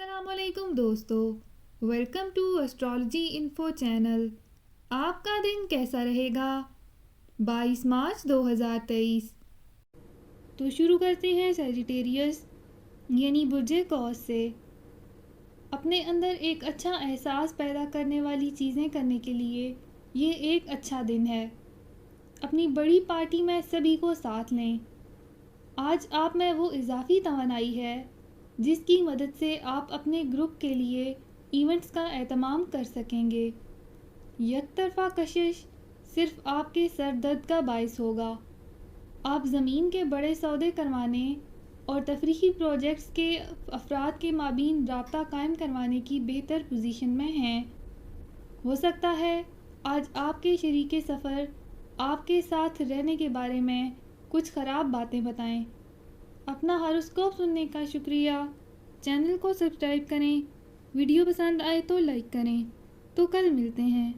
السلام علیکم دوستو، welcome to astrology info channel. آپ کا دن کیسا رہے گا؟ 22 مارچ 2023۔ تو شروع کرتے ہیں سیجیٹیریس یعنی برج قوس سے۔ اپنے اندر ایک اچھا احساس پیدا کرنے والی چیزیں کرنے کے لیے یہ ایک اچھا دن ہے۔ اپنی بڑی پارٹی میں سبھی کو ساتھ لیں۔ آج آپ میں وہ اضافی توانائی ہے جس کی مدد سے آپ اپنے گروپ کے لیے ایونٹس کا اہتمام کر سکیں گے۔ یک طرفہ کشش صرف آپ کے سر درد کا باعث ہوگا۔ آپ زمین کے بڑے سودے کروانے اور تفریحی پروجیکٹس کے افراد کے مابین رابطہ قائم کروانے کی بہتر پوزیشن میں ہیں۔ ہو سکتا ہے آج آپ کے شریک سفر آپ کے ساتھ رہنے کے بارے میں کچھ خراب باتیں بتائیں۔ اپنا ہاروسکوپ سننے کا شکریہ۔ چینل کو سبسکرائب کریں۔ ویڈیو پسند آئے تو لائک کریں۔ تو کل ملتے ہیں۔